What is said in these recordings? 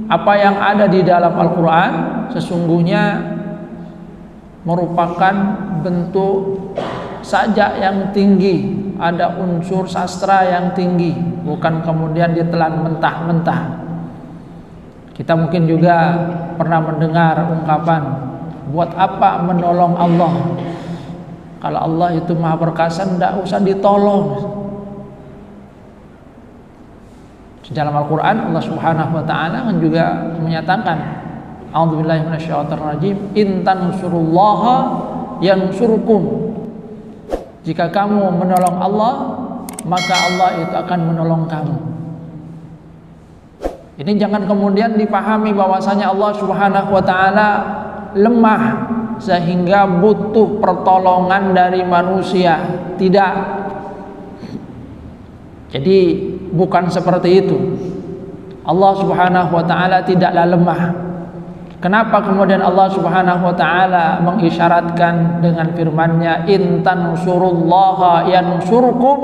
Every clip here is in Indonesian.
apa yang ada di dalam Al-Quran sesungguhnya merupakan bentuk sajak yang tinggi, ada unsur sastra yang tinggi, bukan kemudian ditelan mentah-mentah. Kita mungkin juga pernah mendengar ungkapan, buat apa menolong Allah? Kalau Allah itu maha perkasa, tidak usah ditolong. Di dalam Al-Quran Allah Subhanahu wa ta'ala kan juga menyatakan, a'udzubillahi minasyaitonirrajim, in tansurullaha yansurkum. Jika kamu menolong Allah, maka Allah itu akan menolong kamu. Ini jangan kemudian dipahami bahwasanya Allah Subhanahu wa ta'ala lemah sehingga butuh pertolongan dari manusia. Tidak. Jadi bukan seperti itu. Allah Subhanahu wa ta'ala tidaklah lemah. Kenapa kemudian Allah Subhanahu wa ta'ala mengisyaratkan dengan firman-Nya, in tansurullaha yansurkum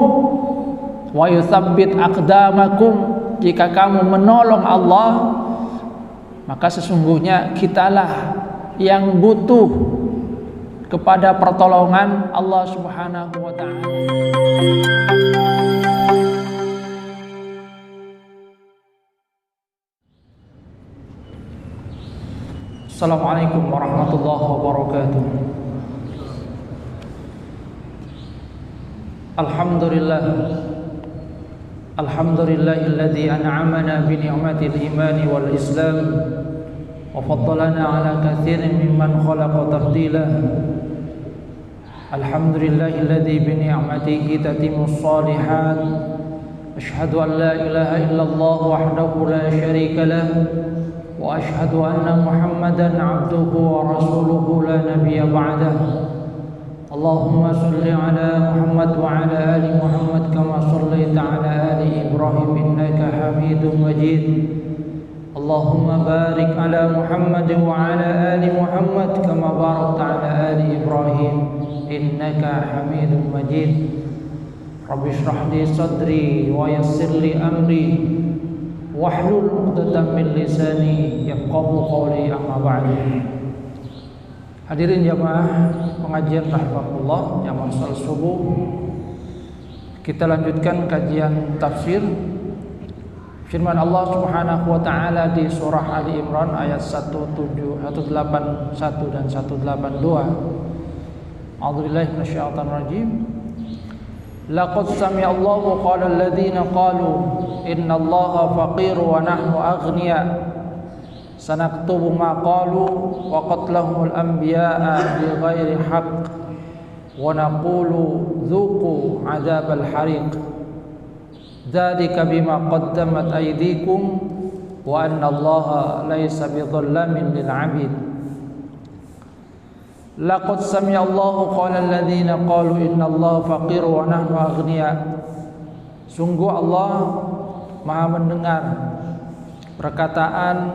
wa yutsabbit aqdamakum. Jika kamu menolong Allah, maka sesungguhnya kitalah yang butuh kepada pertolongan Allah Subhanahu wa ta'ala. Assalamualaikum warahmatullahi wabarakatuh. Alhamdulillahilladzi an'amana bi ni'matil imani wal islam wa faddalana ala katsirin mimman khalaqa tafdila. Alhamdulillahilladzi bi ni'matihi tatimmus shalihat. Asyhadu an la ilaha illallah wahdahu la syarika lah. وأشهد أن محمدا عبده ورسوله لا نبي بعده. اللهم صل على محمد وعلى آل محمد كما صليت على آل إبراهيم إنك حميد مجيد. اللهم بارك على محمد وعلى آل محمد كما باركت على آل إبراهيم إنك حميد مجيد. رب اشرح لي صدري ويسر لي أمري wahlul 'uqdatam min lisani yafqahu qawli, amma ba'du. Hadirin jamaah pengajian rahmatullah yang salat subuh, kita lanjutkan kajian tafsir firman Allah Subhanahu wa ta'ala di surah Ali Imran ayat 181 dan 182. A'udzubillahi minasyaitonirrajim. Laqad sami'a Allahu qala alladziina qalu inna Allaha faqir wa nahnu aghniya sanaktubu ma qalu wa qatlahumul anbiya'a bighairi haqq wa naqulu dzuqu 'adzabal hariq dzalika bima qaddamat aydikum wa anna Allaha laisa bidhallamin lil 'abid. Laqad sami'a Allahu qala alladziina qalu inna Allaha faqir wa nahnu aghniya. Sungguh Allah Maha mendengar perkataan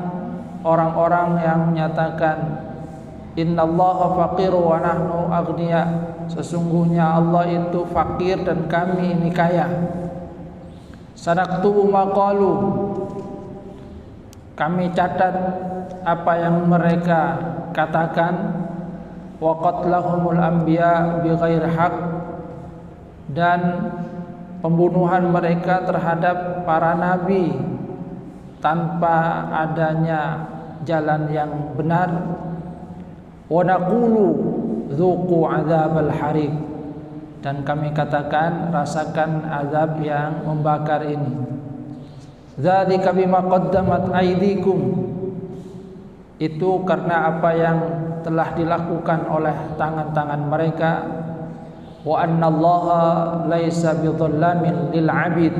orang-orang yang menyatakan innallaha faqir wa nahnu aghniya. Sesungguhnya Allah itu fakir dan kami ini kaya. Sanaktubu ma qalu. Kami catat apa yang mereka katakan. Wa qatlahumul anbiya bighairi haqq, dan pembunuhan mereka terhadap para nabi tanpa adanya jalan yang benar. Wa naqulu dzuqu 'adzabal hariq, dan kami katakan rasakan azab yang membakar ini. Dzalika bima qaddamat aydikum, itu karena apa yang telah dilakukan oleh tangan-tangan mereka. Wa annallaha laisa bidhallamin lil 'abid,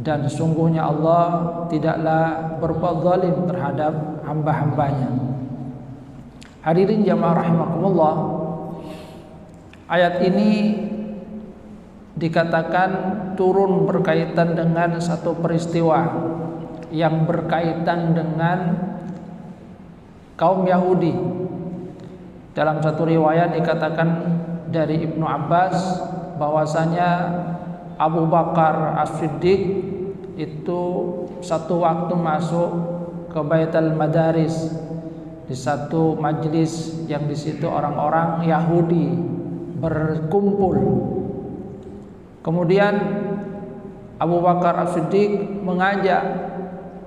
dan sesungguhnya Allah tidaklah berbuat zalim terhadap hamba-hambanya. Hadirin jamaah rahimakumullah, ayat ini dikatakan turun berkaitan dengan satu peristiwa yang berkaitan dengan kaum Yahudi. Dalam satu riwayat dikatakan dari Ibnu Abbas bahwasanya Abu Bakar As-Siddiq itu satu waktu masuk ke Baitul Madaris, di satu majlis yang di situ orang-orang Yahudi berkumpul. Kemudian Abu Bakar As-Siddiq mengajak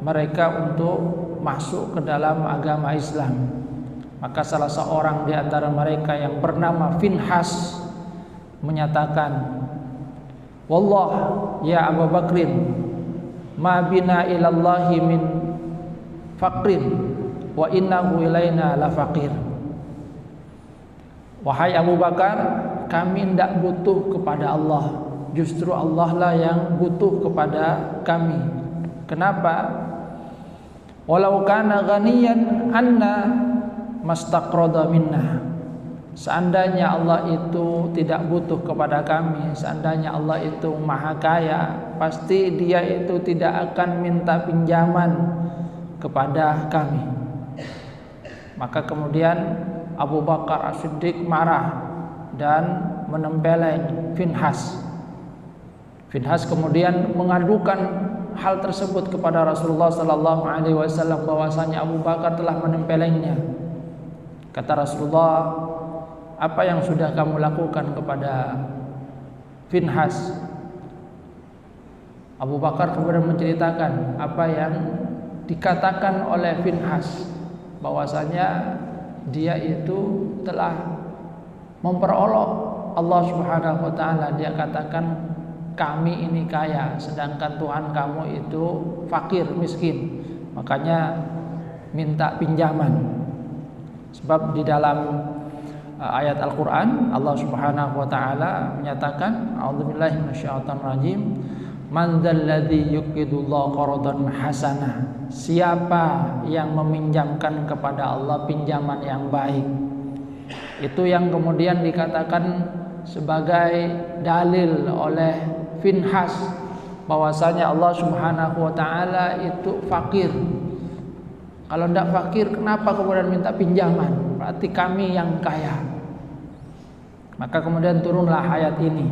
mereka untuk masuk ke dalam agama Islam. Maka salah seorang di antara mereka yang bernama Finhas menyatakan, "Wallah ya Abu Bakrin, ma bina ilallahi min faqrin wa innahu ilaina la faqir." Wahai Abu Bakar, kami tidak butuh kepada Allah, justru Allah lah yang butuh kepada kami. Kenapa? Walau kana ghaniyan anna mastaqrada minna. Seandainya Allah itu tidak butuh kepada kami, seandainya Allah itu maha kaya, pasti dia itu tidak akan minta pinjaman kepada kami. Maka kemudian Abu Bakar As-Siddiq marah dan menempeleng Finhas. Finhas kemudian mengadukan hal tersebut kepada Rasulullah sallallahu alaihi wasallam bahwasanya Abu Bakar telah menempelengnya. Kata Rasulullah, "Apa yang sudah kamu lakukan kepada Finhas?" Abu Bakar kemudian menceritakan apa yang dikatakan oleh Finhas, bahwasanya dia itu telah memperolok Allah Subhanahu wa taala. Dia katakan, "Kami ini kaya, sedangkan Tuhan kamu itu fakir, miskin. Makanya minta pinjaman." Sebab di dalam ayat Al-Qur'an Allah Subhanahu wa taala menyatakan, "A'udzubillahi minasyaitonir rajim. Man dzalladzi yuqridullaha qardan hasanah." Siapa yang meminjamkan kepada Allah pinjaman yang baik. Itu yang kemudian dikatakan sebagai dalil oleh Finhas bahwasanya Allah Subhanahu wa taala itu fakir. Kalau tidak fakir, kenapa kemudian minta pinjaman? Berarti kami yang kaya. Maka kemudian turunlah ayat ini.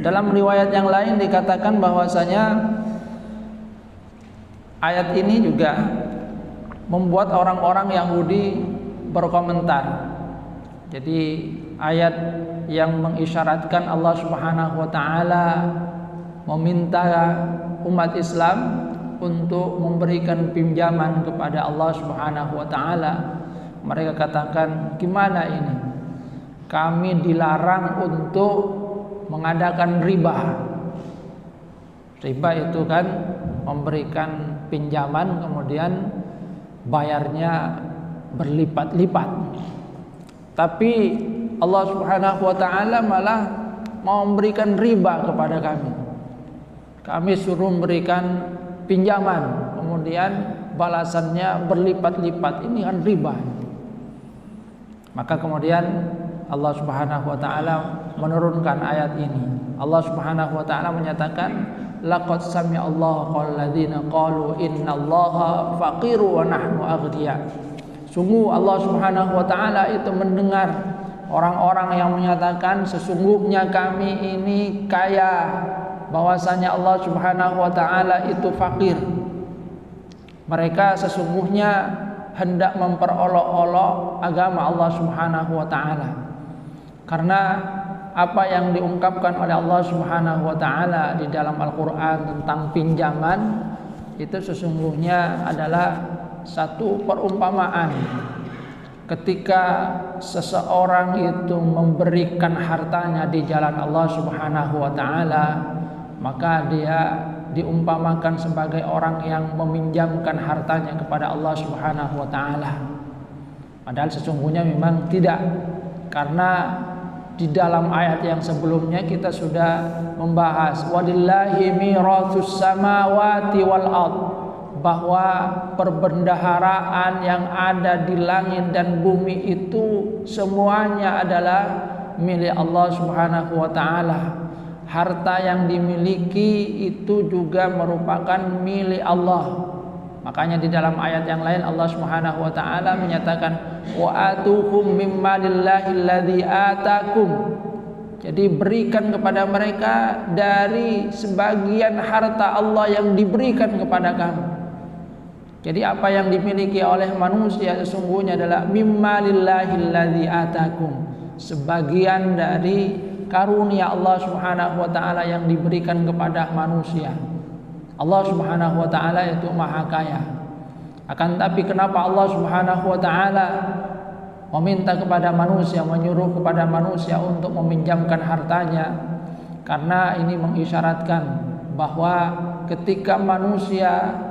Dalam riwayat yang lain dikatakan bahwasanya ayat ini juga membuat orang-orang Yahudi berkomentar. Jadi ayat yang mengisyaratkan Allah Subhanahu wa taala meminta umat Islam untuk memberikan pinjaman kepada Allah Subhanahu wa taala. Mereka katakan, "Gimana ini? Kami dilarang untuk mengadakan riba." Riba itu kan memberikan pinjaman kemudian bayarnya berlipat-lipat. Tapi Allah Subhanahu wa taala malah mau memberikan riba kepada kami. Kami suruh memberikan pinjaman, kemudian balasannya berlipat-lipat. Ini kan riba. Maka kemudian Allah Subhanahu wa taala menurunkan ayat ini. Allah Subhanahu wa taala menyatakan, "Laqad sami'allahu qauladzina qalu innallaha faqiru wa nahnu aghniya." Sungguh Allah Subhanahu wa taala itu mendengar orang-orang yang menyatakan sesungguhnya kami ini kaya, bahwasanya Allah Subhanahu wa taala itu fakir. Mereka sesungguhnya hendak memperolok-olok agama Allah Subhanahu wa taala. Karena apa yang diungkapkan oleh Allah Subhanahu wa taala di dalam Al-Qur'an tentang pinjaman itu sesungguhnya adalah satu perumpamaan. Ketika seseorang itu memberikan hartanya di jalan Allah Subhanahu wa taala, maka dia diumpamakan sebagai orang yang meminjamkan hartanya kepada Allah Subhanahu wa taala. Padahal sesungguhnya memang tidak. Karena di dalam ayat yang sebelumnya kita sudah membahas walillahi miratus samawati wal ardh, bahwa perbendaharaan yang ada di langit dan bumi itu semuanya adalah milik Allah Subhanahu wa taala. Harta yang dimiliki itu juga merupakan milik Allah. Makanya di dalam ayat yang lain Allah Subhanahu wa taala menyatakan wa atuhum mimmalillahi alladzi atakum. Jadi berikan kepada mereka dari sebagian harta Allah yang diberikan kepada kamu. Jadi apa yang dimiliki oleh manusia sesungguhnya adalah mimma lillahil ladzi atakum, sebagian dari karunia Allah Subhanahu wa taala yang diberikan kepada manusia. Allah Subhanahu wa taala itu Maha Kaya. Akan tapi kenapa Allah Subhanahu wa taala meminta kepada manusia, menyuruh kepada manusia untuk meminjamkan hartanya? Karena ini mengisyaratkan bahwa ketika manusia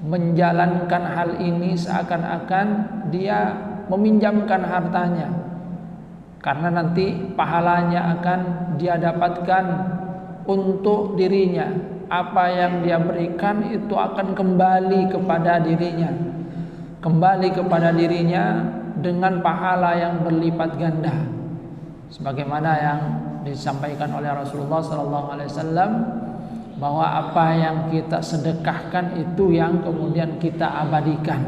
menjalankan hal ini seakan-akan dia meminjamkan hartanya, karena nanti pahalanya akan dia dapatkan untuk dirinya. Apa yang dia berikan itu akan kembali kepada dirinya, dengan pahala yang berlipat ganda, sebagaimana yang disampaikan oleh Rasulullah SAW, bahwa apa yang kita sedekahkan itu yang kemudian kita abadikan.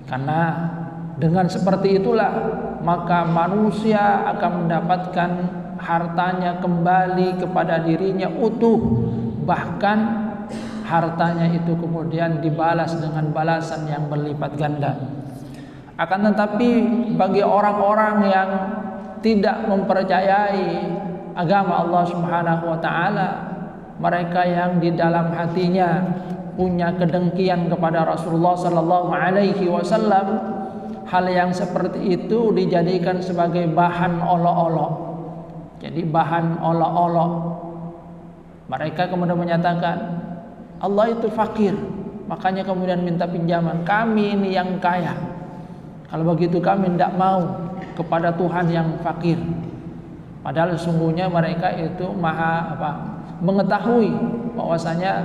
Karena dengan seperti itulah maka manusia akan mendapatkan hartanya kembali kepada dirinya utuh, bahkan hartanya itu kemudian dibalas dengan balasan yang berlipat ganda. Akan tetapi bagi orang-orang yang tidak mempercayai agama Allah Subhanahu wa taala, mereka yang di dalam hatinya punya kedengkian kepada Rasulullah sallallahu alaihi wasallam, hal yang seperti itu dijadikan sebagai bahan olok-olok. Jadi bahan olok-olok. Mereka kemudian menyatakan Allah itu fakir, makanya kemudian minta pinjaman. Kami ini yang kaya. Kalau begitu kami tidak mau kepada Tuhan yang fakir. Padahal sesungguhnya mereka itu mengetahui bahwasanya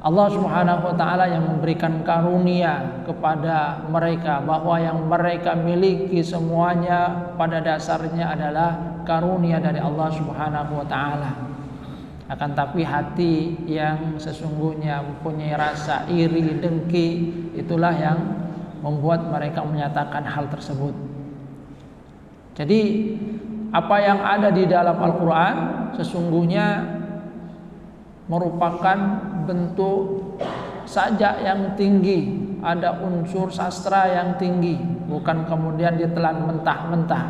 Allah Subhanahu wa taala yang memberikan karunia kepada mereka, bahwa yang mereka miliki semuanya pada dasarnya adalah karunia dari Allah Subhanahu wa taala. Akan tapi hati yang sesungguhnya mempunyai rasa iri, dengki, itulah yang membuat mereka menyatakan hal tersebut. Jadi apa yang ada di dalam Al-Quran sesungguhnya merupakan bentuk sajak yang tinggi, ada unsur sastra yang tinggi, bukan kemudian ditelan mentah-mentah.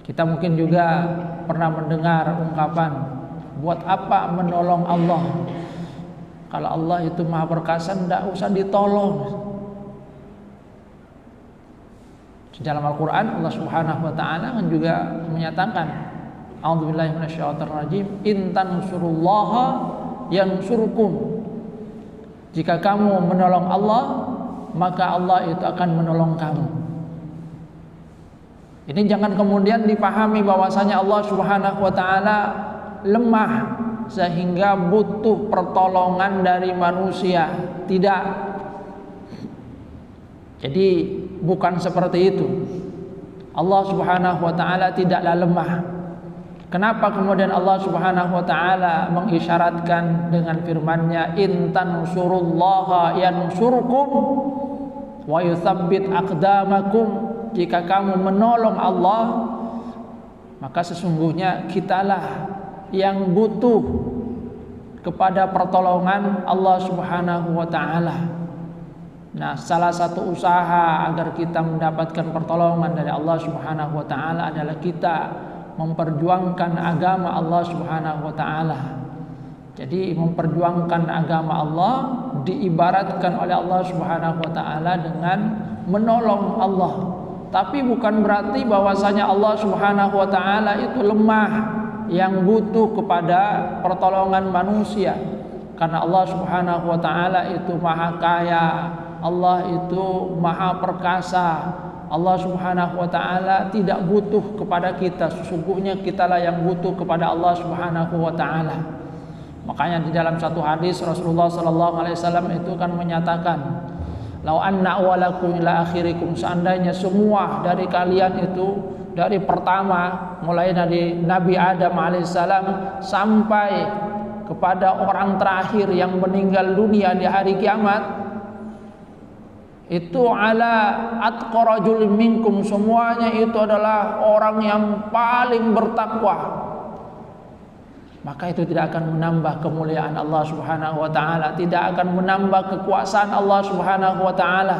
Kita mungkin juga pernah mendengar ungkapan, buat apa menolong Allah? Kalau Allah itu Maha Perkasa, tidak usah ditolong. Di dalam Al-Quran Allah Subhanahu wa taala juga menyatakan, a'udzubillahi minasyaitonirrajim, in tansurullaha yansurkum. Jika kamu menolong Allah, maka Allah itu akan menolong kamu. Ini jangan kemudian dipahami bahwasanya Allah Subhanahu wa taala lemah sehingga butuh pertolongan dari manusia. Tidak. Jadi bukan seperti itu. Allah Subhanahu wa taala tidaklah lemah. Kenapa kemudian Allah Subhanahu wa taala mengisyaratkan dengan firman-Nya, in tansurullaha yansurkum wa yutsabbit aqdamakum? Jika kamu menolong Allah, maka sesungguhnya kitalah yang butuh kepada pertolongan Allah Subhanahu wa taala. Nah, salah satu usaha agar kita mendapatkan pertolongan dari Allah Subhanahu wa taala adalah kita memperjuangkan agama Allah Subhanahu wa taala. Jadi memperjuangkan agama Allah diibaratkan oleh Allah Subhanahu wa taala dengan menolong Allah. Tapi bukan berarti bahwasanya Allah Subhanahu wa taala itu lemah yang butuh kepada pertolongan manusia. Karena Allah Subhanahu wa taala itu Maha Kaya, Allah itu Maha Perkasa. Allah Subhanahu wa taala tidak butuh kepada kita, sesungguhnya kitalah yang butuh kepada Allah Subhanahu wa taala. Makanya di dalam satu hadis Rasulullah sallallahu alaihi wasallam itu kan menyatakan, "Lau anna awwalakum ila akhirikum", seandainya semua dari kalian itu dari pertama mulai dari Nabi Adam alaihissalam sampai kepada orang terakhir yang meninggal dunia di hari kiamat, itu ala atqarajul minkum, semuanya itu adalah orang yang paling bertakwa. maka itu tidak akan menambah kemuliaan Allah Subhanahu wa taala, tidak akan menambah kekuasaan Allah Subhanahu wa taala.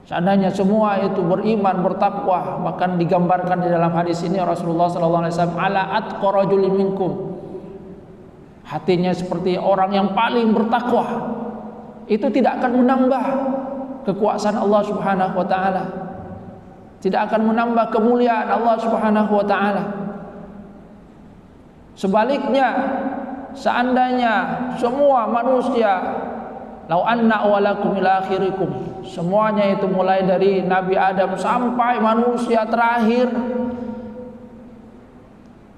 Seandainya semua itu beriman, bertakwa, bahkan digambarkan di dalam hadis ini Rasulullah sallallahu alaihi wasallam ala atqa rajulin minkum. Hatinya seperti orang yang paling bertakwa. Itu tidak akan menambah kekuasaan Allah Subhanahu wa taala. Tidak akan menambah kemuliaan Allah Subhanahu wa taala. Sebaliknya, seandainya semua manusia, lau anna awalakum ila akhirikum, semuanya itu mulai dari Nabi Adam sampai manusia terakhir,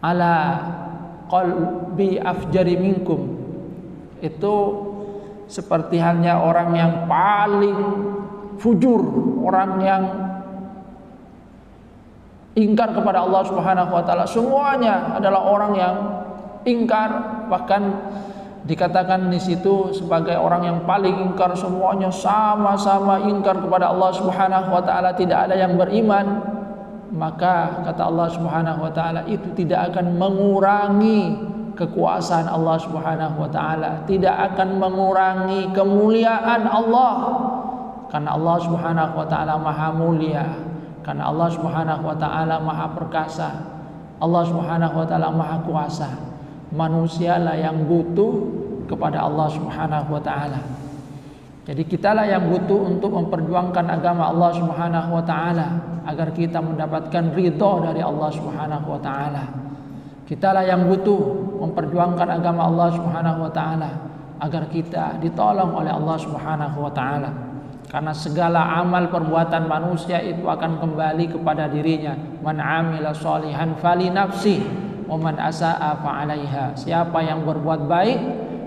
ala qalbi afjari minkum, itu seperti halnya orang yang paling fujur, orang yang ingkar kepada Allah Subhanahu wa taala. Semuanya adalah orang yang ingkar, bahkan dikatakan di situ sebagai orang yang paling ingkar, semuanya sama-sama ingkar kepada Allah Subhanahu wa taala, tidak ada yang beriman. Maka kata Allah Subhanahu wa taala, itu tidak akan mengurangi kekuasaan Allah Subhanahu wa taala, tidak akan mengurangi kemuliaan Allah. Karena Allah Subhanahu wa taala Maha Mulia, karena Allah Subhanahu wa taala Maha Perkasa, Allah Subhanahu wa taala Maha Kuasa. Manusialah yang butuh kepada Allah Subhanahu wa taala. Jadi kitalah yang butuh untuk memperjuangkan agama Allah Subhanahu wa taala agar kita mendapatkan ridha dari Allah Subhanahu wa taala. Kitalah yang butuh memperjuangkan agama Allah Subhanahu wa taala agar kita ditolong oleh Allah Subhanahu wa taala. Karena segala amal perbuatan manusia itu akan kembali kepada dirinya. Man amila sholihan fali nafsi wa man asaa fa 'alaiha. Siapa yang berbuat baik,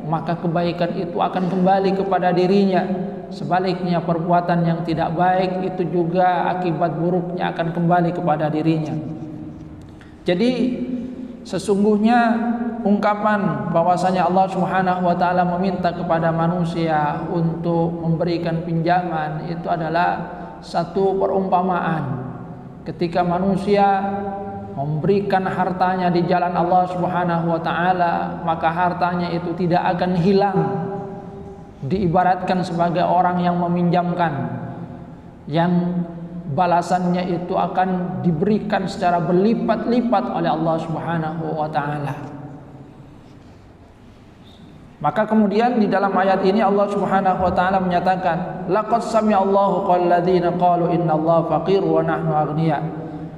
maka kebaikan itu akan kembali kepada dirinya. Sebaliknya perbuatan yang tidak baik itu juga akibat buruknya akan kembali kepada dirinya. Jadi sesungguhnya ungkapan bahwasanya Allah Subhanahu wa taala meminta kepada manusia untuk memberikan pinjaman itu adalah satu perumpamaan. Ketika manusia memberikan hartanya di jalan Allah Subhanahu wa taala, maka hartanya itu tidak akan hilang. Diibaratkan sebagai orang yang meminjamkan, yang balasannya itu akan diberikan secara berlipat-lipat oleh Allah Subhanahu wa taala. Maka kemudian di dalam ayat ini Allah Subhanahu wa taala menyatakan, laqad sami'allahu qalladzina qalu innallaha faqir wa nahnu aghnia.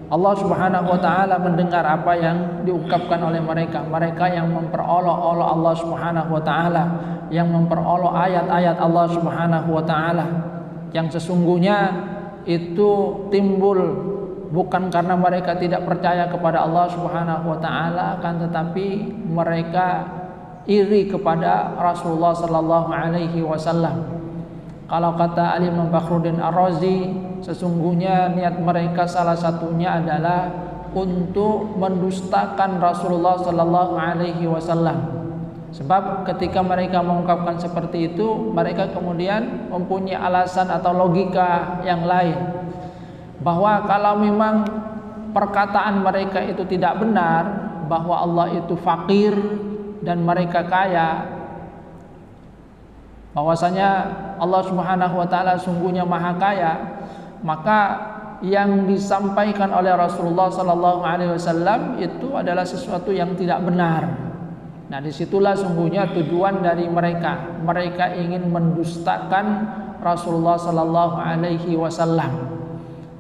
Allah Subhanahu wa taala mendengar apa yang diungkapkan oleh mereka yang memperolok-olok Allah Subhanahu wa taala, yang memperolok ayat-ayat Allah Subhanahu wa taala, yang sesungguhnya itu timbul bukan karena mereka tidak percaya kepada Allah Subhanahu wa taala, akan tetapi mereka iri kepada Rasulullah sallallahu alaihi wasallam. Kalau kata Imam Fakhruddin Ar-Razi, sesungguhnya niat mereka salah satunya adalah untuk mendustakan Rasulullah sallallahu alaihi wasallam. Sebab ketika mereka mengungkapkan seperti itu, mereka kemudian mempunyai alasan atau logika yang lain, bahwa kalau memang perkataan mereka itu tidak benar, bahwa Allah itu fakir dan mereka kaya, bahwasanya Allah Subhanahu wa taala sungguhnya maha kaya, maka yang disampaikan oleh Rasulullah sallallahu alaihi wasallam itu adalah sesuatu yang tidak benar. Nah, disitulah sungguhnya tujuan dari mereka. Mereka ingin mendustakan Rasulullah sallallahu alaihi wasallam.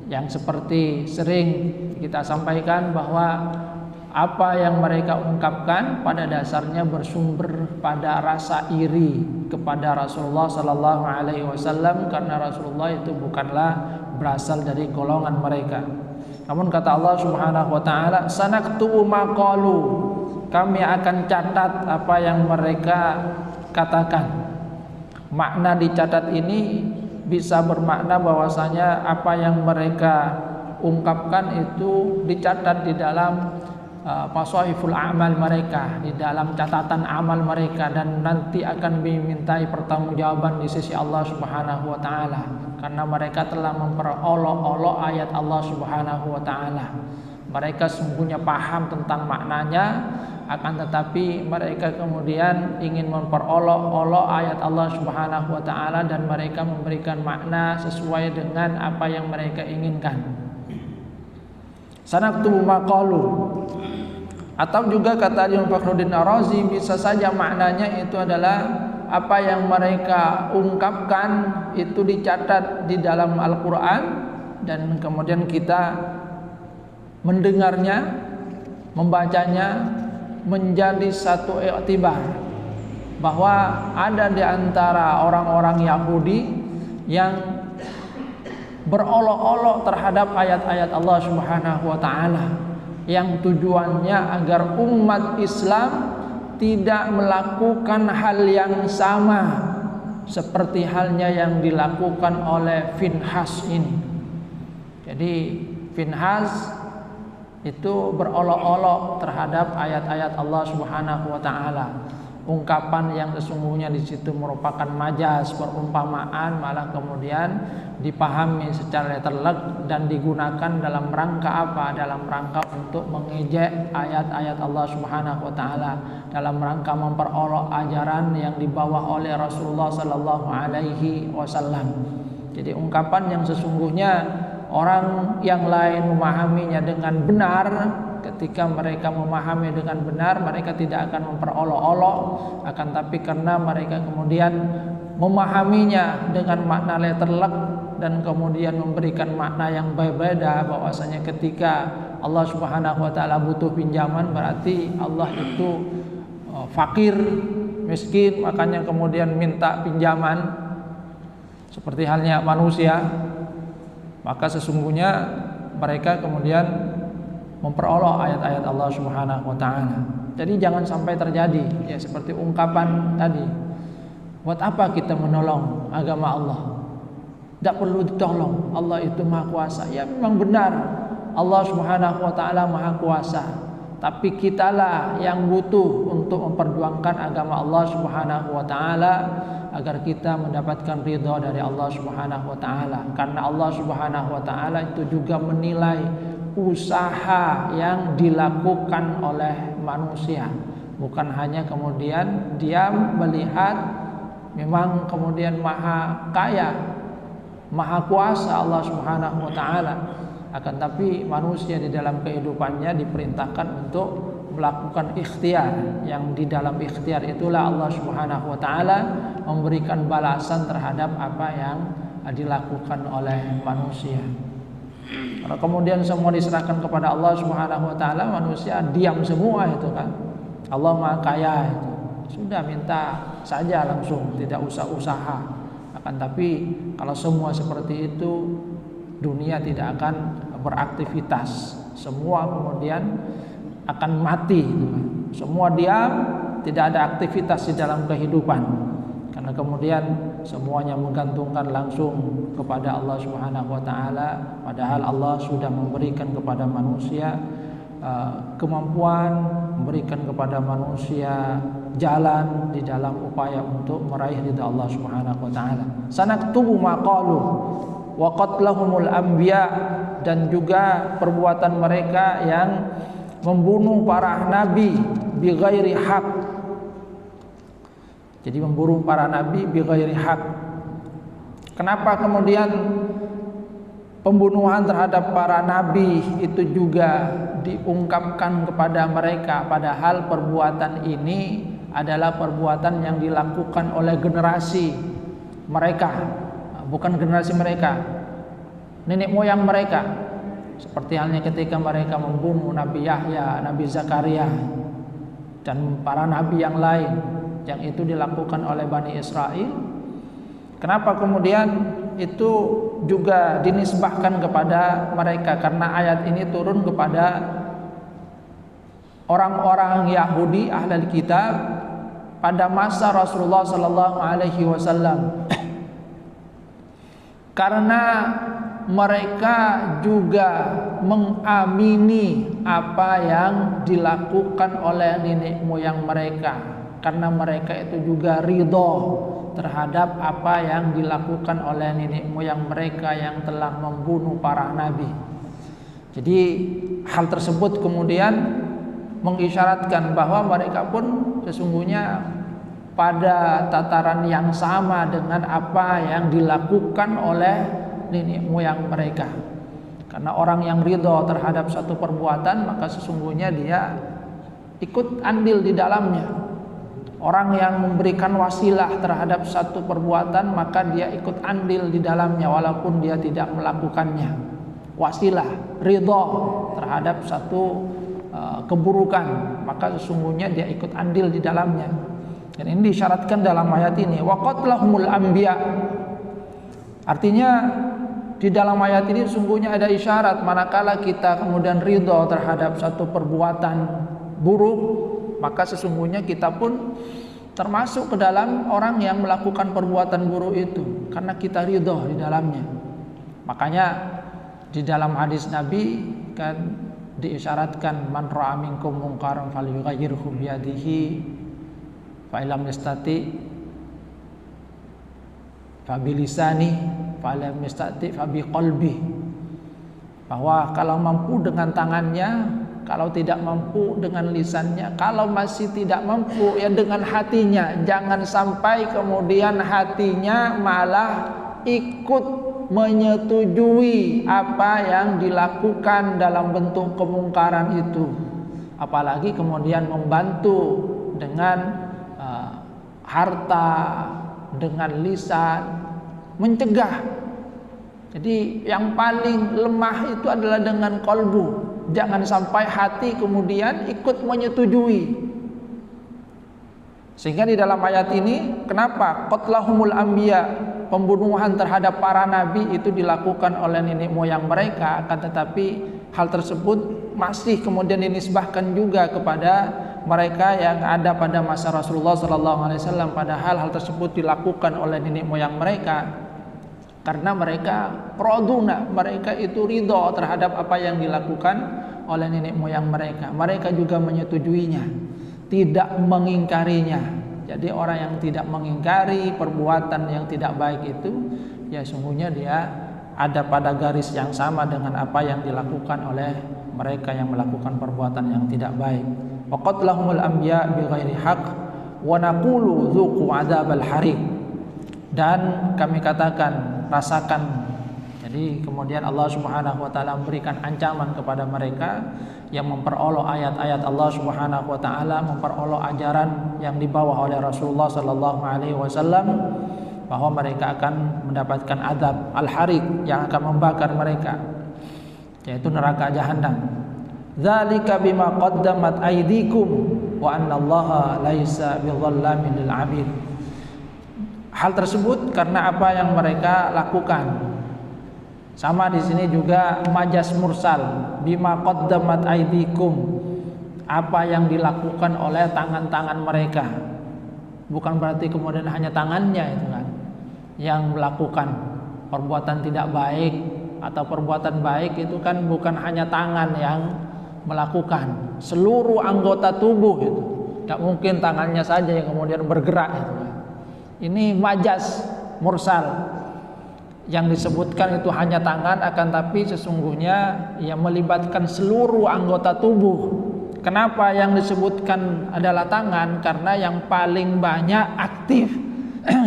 Yang seperti sering kita sampaikan bahwa apa yang mereka ungkapkan pada dasarnya bersumber pada rasa iri kepada Rasulullah sallallahu alaihi wasallam, karena Rasulullah itu bukanlah berasal dari golongan mereka. Namun kata Allah Subhanahu wa taala, sanaktubu ma qalu, kami akan catat apa yang mereka katakan. Makna dicatat ini bisa bermakna bahwasanya apa yang mereka ungkapkan itu dicatat di dalam masahiful amal mereka, di dalam catatan amal mereka, dan nanti akan dimintai pertanggungjawaban di sisi Allah Subhanahu wa taala, karena mereka telah memperolok-olok ayat Allah Subhanahu wa taala. Mereka sungguhnya paham tentang maknanya, akan tetapi mereka kemudian ingin memperolok-olok ayat Allah Subhanahu wa taala dan mereka memberikan makna sesuai dengan apa yang mereka inginkan. Sanaktubu maqalu, atau juga kata Imam Fakhruddin Ar-Razi, bisa saja maknanya itu adalah apa yang mereka ungkapkan itu dicatat di dalam Al-Quran dan kemudian kita mendengarnya, membacanya, menjadi satu iktibar bahwa ada di antara orang-orang Yahudi yang berolok-olok terhadap ayat-ayat Allah Subhanahu wa taala yang tujuannya agar umat Islam tidak melakukan hal yang sama seperti halnya yang dilakukan oleh Finhas ini. Jadi Finhas itu berolok-olok terhadap ayat-ayat Allah Subhanahu wa taala. Ungkapan yang sesungguhnya di situ merupakan majas, perumpamaan, malah kemudian dipahami secara letterlek dan digunakan dalam rangka apa? Dalam rangka untuk mengejek ayat-ayat Allah Subhanahu wa taala, dalam rangka memperolok ajaran yang dibawa oleh Rasulullah sallallahu alaihi wasallam. Jadi ungkapan yang sesungguhnya orang yang lain memahaminya dengan benar, ketika mereka memahami dengan benar mereka tidak akan memperolok-olok, akan tapi karena mereka kemudian memahaminya dengan makna letterlek dan kemudian memberikan makna yang berbeda, bahwasanya ketika Allah Subhanahu wa taala butuh pinjaman berarti Allah itu fakir, miskin, makanya kemudian minta pinjaman seperti halnya manusia. Maka sesungguhnya mereka kemudian memperolok ayat-ayat Allah Subhanahu wa taala. Jadi jangan sampai terjadi ya seperti ungkapan tadi. Buat apa kita menolong agama Allah? Tidak perlu ditolong. Allah itu Maha Kuasa. Ya memang benar Allah Subhanahu wa taala Maha Kuasa. Tapi kitalah yang butuh untuk memperjuangkan agama Allah Subhanahu wa taala agar kita mendapatkan ridha dari Allah Subhanahu wa taala. Karena Allah Subhanahu wa taala itu juga menilai usaha yang dilakukan oleh manusia. Bukan hanya kemudian diam melihat memang kemudian maha kaya, maha kuasa Allah Subhanahu wa taala. Akan tapi manusia di dalam kehidupannya diperintahkan untuk melakukan ikhtiar, yang di dalam ikhtiar itulah Allah Subhanahu wa taala memberikan balasan terhadap apa yang dilakukan oleh manusia. Kalau kemudian semua diserahkan kepada Allah Subhanahu wa taala, manusia diam semua itu kan. Allah Maha Kaya itu. Sudah minta saja langsung, tidak usah usaha. Akan tapi kalau semua seperti itu, dunia tidak akan beraktivitas. Semua kemudian akan mati. Semua diam, tidak ada aktivitas di dalam kehidupan. Karena kemudian semuanya menggantungkan langsung kepada Allah Subhanahu wa taala, padahal Allah sudah memberikan kepada manusia kemampuan, memberikan kepada manusia jalan di dalam upaya untuk meraih ridha Allah Subhanahu wa taala. Sanaktubu maqalu wa qatlahumul anbiya, dan juga perbuatan mereka yang membunuh para nabi bi ghairi haq. Jadi membunuh para nabi bi ghairi haq. Kenapa kemudian pembunuhan terhadap para nabi itu juga diungkapkan kepada mereka, padahal perbuatan ini adalah perbuatan yang dilakukan oleh generasi mereka, bukan generasi mereka, nenek moyang mereka. Seperti halnya ketika mereka membunuh Nabi Yahya, Nabi Zakaria, dan para nabi yang lain, yang itu dilakukan oleh Bani Israel. Kenapa kemudian itu juga dinisbahkan kepada mereka? Karena ayat ini turun kepada orang-orang Yahudi ahlul kitab pada masa Rasulullah sallallahu alaihi wasallam. Karena mereka juga mengamini apa yang dilakukan oleh nenek moyang mereka, karena mereka itu juga ridho terhadap apa yang dilakukan oleh nenek moyang mereka yang telah membunuh para nabi. Jadi hal tersebut kemudian mengisyaratkan bahwa mereka pun sesungguhnya pada tataran yang sama dengan apa yang dilakukan oleh nenek moyang mereka. Karena orang yang ridho terhadap satu perbuatan, maka sesungguhnya dia ikut andil di dalamnya. Orang yang memberikan wasilah terhadap satu perbuatan, maka dia ikut andil di dalamnya walaupun dia tidak melakukannya. Wasilah, ridho terhadap satu keburukan, maka sesungguhnya dia ikut andil di dalamnya. Dan ini disyaratkan dalam ayat ini. Wa qatlahumul anbiya. Artinya di dalam ayat ini sungguhnya ada isyarat manakala kita kemudian ridho terhadap satu perbuatan buruk, maka sesungguhnya kita pun termasuk ke dalam orang yang melakukan perbuatan buruk itu karena kita ridho di dalamnya. Makanya di dalam hadis Nabi kan diisyaratkan man ra'a minkum munkaran falyughayyirhu biyadihi fa illam yastati fa bilisani fa illam yastati fa biqalbi, bahwa kalau mampu dengan tangannya, kalau tidak mampu dengan lisannya, kalau masih tidak mampu ya dengan hatinya. Jangan sampai kemudian hatinya malah ikut menyetujui apa yang dilakukan dalam bentuk kemungkaran itu, apalagi kemudian membantu dengan harta, dengan lisan mencegah. Jadi yang paling lemah itu adalah dengan kolbu. Jangan sampai hati kemudian ikut menyetujui. Sehingga di dalam ayat ini, kenapa qatlahumul anbiya, pembunuhan terhadap para nabi itu dilakukan oleh nenek moyang mereka, akan tetapi hal tersebut masih kemudian dinisbahkan juga kepada mereka yang ada pada masa Rasulullah SAW. Padahal hal tersebut dilakukan oleh nenek moyang mereka karena mereka produna, mereka itu ridho terhadap apa yang dilakukan oleh nenek moyang mereka. Mereka juga menyetujuinya, tidak mengingkarinya. Jadi orang yang tidak mengingkari perbuatan yang tidak baik itu, ya sungguhnya dia ada pada garis yang sama dengan apa yang dilakukan oleh mereka yang melakukan perbuatan yang tidak baik. Wa qatlahumul anbiya bighairi haqq wa naqulu dzuqu adzabal hariq. Dan kami katakan, rasakan. Jadi kemudian Allah Subhanahu wa taala memberikan ancaman kepada mereka yang memperolok ayat-ayat Allah Subhanahu wa taala, memperolok ajaran yang dibawa oleh Rasulullah sallallahu alaihi wasallam, bahwa mereka akan mendapatkan azab al-hariq yang akan membakar mereka, yaitu neraka jahanam. Dzalika bima qaddamat aydikum wa annallaha laisa bidzallamin lil 'abid. Hal tersebut karena apa yang mereka lakukan. Sama di sini juga majas mursal, bima qaddamat aydikum, apa yang dilakukan oleh tangan-tangan mereka. Bukan berarti kemudian hanya tangannya itu kan yang melakukan perbuatan tidak baik, atau perbuatan baik itu kan bukan hanya tangan yang melakukan, seluruh anggota tubuh itu. Tidak mungkin tangannya saja yang kemudian bergerak itu kan. Ini majas mursal, yang disebutkan itu hanya tangan, akan tapi sesungguhnya yang melibatkan seluruh anggota tubuh. Kenapa yang disebutkan adalah tangan? Karena yang paling banyak aktif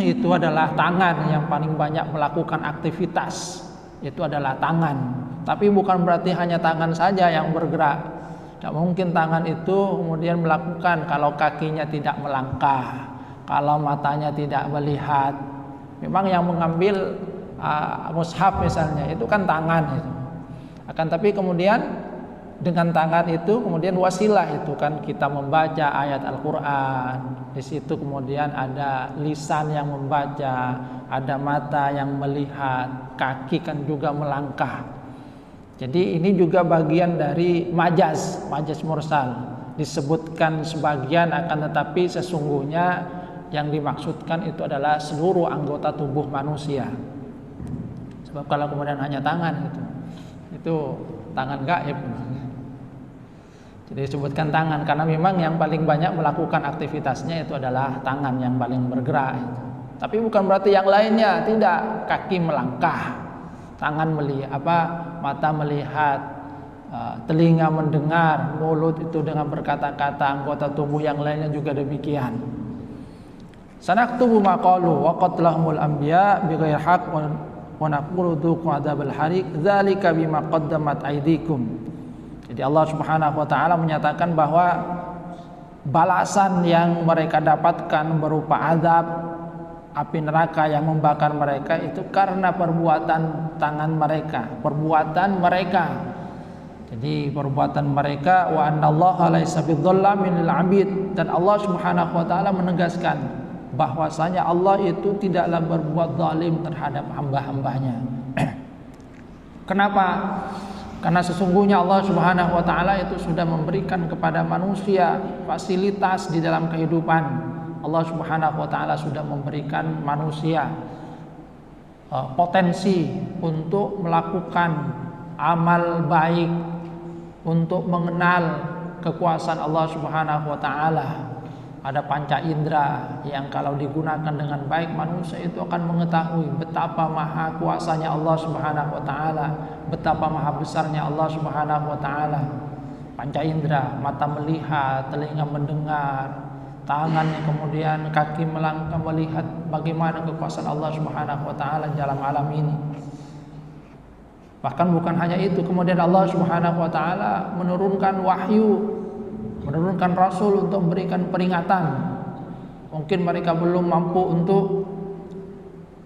itu adalah tangan, yang paling banyak melakukan aktivitas itu adalah tangan. Tapi bukan berarti hanya tangan saja yang bergerak. Tidak mungkin tangan itu kemudian melakukan kalau kakinya tidak melangkah, kalau matanya tidak melihat. Memang yang mengambil mushaf misalnya itu kan tangan itu. Akan tapi kemudian dengan tangan itu kemudian wasilah itu kan kita membaca ayat Al-Qur'an. Di situ kemudian ada lisan yang membaca, ada mata yang melihat, kaki kan juga melangkah. Jadi ini juga bagian dari majas mursal. Disebutkan sebagian, akan tetapi sesungguhnya yang dimaksudkan itu adalah seluruh anggota tubuh manusia. Sebab kalau kemudian hanya tangan itu tangan gaib. Jadi disebutkan tangan karena memang yang paling banyak melakukan aktivitasnya itu adalah tangan yang paling bergerak itu. Tapi bukan berarti yang lainnya tidak. Kaki melangkah, tangan melihat, mata melihat, telinga mendengar, mulut itu dengan berkata-kata, anggota tubuh yang lainnya juga demikian. Sanaktubu ma qalu wa qatlahumul anbiya bighairi haqq wa naqulu dzuqu adzabal hariq dzalika bima qaddamat aydikum. Jadi Allah Subhanahu wa taala menyatakan bahwa balasan yang mereka dapatkan berupa azab api neraka yang membakar mereka itu karena perbuatan tangan mereka, perbuatan mereka. Jadi perbuatan mereka, wa annallaha laisa bidzalamin lil 'abid, dan Allah Subhanahu wa taala menegaskan bahwasanya Allah itu tidaklah berbuat zalim terhadap hamba-hambanya. Kenapa? Karena sesungguhnya Allah Subhanahu wa taala itu sudah memberikan kepada manusia fasilitas di dalam kehidupan. Allah Subhanahu wa taala sudah memberikan manusia potensi untuk melakukan amal baik, untuk mengenal kekuasaan Allah Subhanahu wa taala. Ada panca indera yang kalau digunakan dengan baik, manusia itu akan mengetahui betapa maha kuasanya Allah Subhanahu wa taala, betapa maha besarnya Allah Subhanahu wa taala. Panca indera, mata melihat, telinga mendengar, tangan yang kemudian kaki melangkah melihat bagaimana kekuasaan Allah Subhanahu wa taala dalam alam ini. Bahkan bukan hanya itu, kemudian Allah Subhanahu wa taala menurunkan wahyu, menurunkan rasul untuk memberikan peringatan. Mungkin mereka belum mampu untuk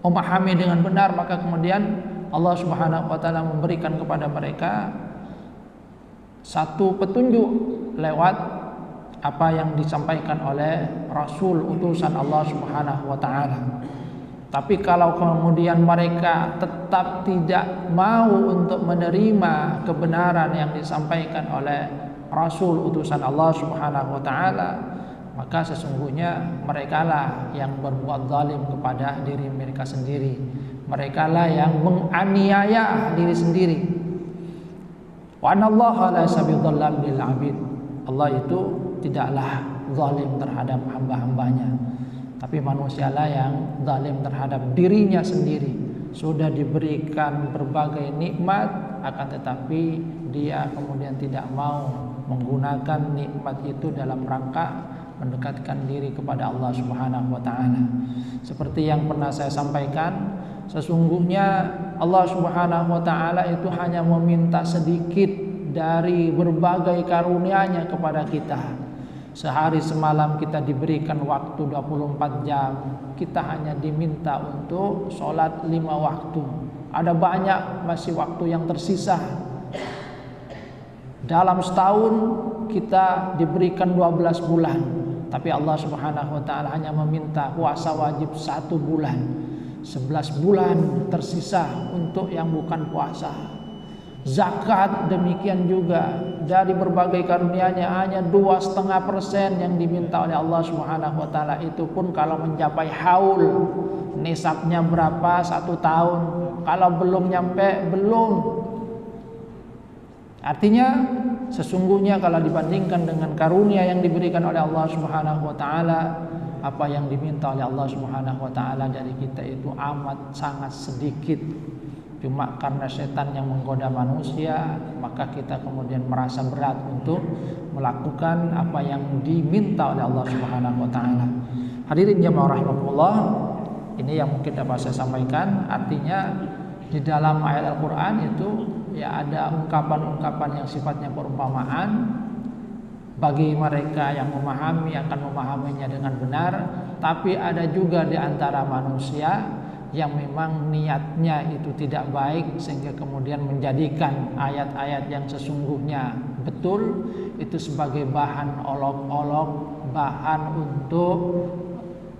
memahami dengan benar, maka kemudian Allah Subhanahu wa taala memberikan kepada mereka satu petunjuk lewat apa yang disampaikan oleh rasul utusan Allah Subhanahu wa taala. Tapi kalau kemudian mereka tetap tidak mau untuk menerima kebenaran yang disampaikan oleh Rasul utusan Allah Subhanahu wa taala, maka sesungguhnya merekalah yang berbuat zalim kepada diri mereka sendiri. Merekalah yang menganiaya diri sendiri. Wa anallaha laysa bidzallam lil 'abid. Allah itu tidaklah zalim terhadap hamba-hambanya, tapi manusialah yang zalim terhadap dirinya sendiri. Sudah diberikan berbagai nikmat, akan tetapi dia kemudian tidak mau menggunakan nikmat itu dalam rangka mendekatkan diri kepada Allah Subhanahu wa taala. Seperti yang pernah saya sampaikan, sesungguhnya Allah Subhanahu wa taala itu hanya meminta sedikit dari berbagai karunia-Nya kepada kita. Sehari semalam kita diberikan waktu 24 jam, kita hanya diminta untuk sholat 5 waktu. Ada banyak masih waktu yang tersisa. Dalam setahun kita diberikan 12 bulan, tapi Allah Subhanahu wa taala hanya meminta puasa wajib 1 bulan. 11 bulan tersisa untuk yang bukan puasa. Zakat demikian juga, dari berbagai karunia-Nya hanya 2,5% yang diminta oleh Allah Subhanahu wa taala, itu pun kalau mencapai haul. Nisabnya berapa? 1 tahun. Kalau belum nyampe, belum. Artinya sesungguhnya kalau dibandingkan dengan karunia yang diberikan oleh Allah Subhanahu wa taala, apa yang diminta oleh Allah Subhanahu wa taala dari kita itu amat sangat sedikit. Cuma karena setan yang menggoda manusia, maka kita kemudian merasa berat untuk melakukan apa yang diminta oleh Allah Subhanahu wa taala. Hadirin jamaah rahimakumullah, ini yang mungkin dapat saya sampaikan. Artinya di dalam ayat Al-Qur'an itu ya ada ungkapan-ungkapan yang sifatnya perumpamaan. Bagi mereka yang memahami akan memahaminya dengan benar, tapi ada juga di antara manusia yang memang niatnya itu tidak baik, sehingga kemudian menjadikan ayat-ayat yang sesungguhnya betul itu sebagai bahan olok-olok, bahan untuk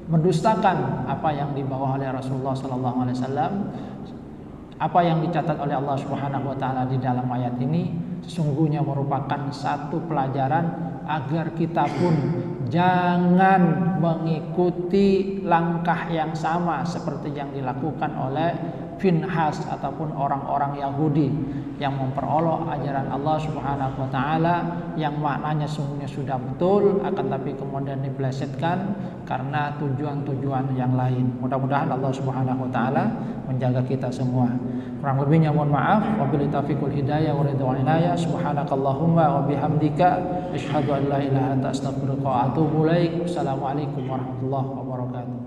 mendustakan apa yang dibawa oleh Rasulullah SAW. Apa yang dicatat oleh Allah Subhanahu wa taala di dalam ayat ini sesungguhnya merupakan satu pelajaran agar kita pun jangan mengikuti langkah yang sama seperti yang dilakukan oleh Finhas ataupun orang-orang Yahudi yang memperolok ajaran Allah Subhanahu wa taala yang maknanya sungguhnya sudah betul, akan tapi kemudian dipelesetkan karena tujuan-tujuan yang lain. Mudah-mudahan Allah Subhanahu wa taala menjaga kita semua. Kurang lebihnya mohon maaf. Wabillahi taufiqul hidayah wa ridwan inayah. Subhanakallahumma wa bihamdika asyhadu an la ilaha illa anta astaghfiruka wa atubu ilaik. Assalamualaikum warahmatullahi wabarakatuh.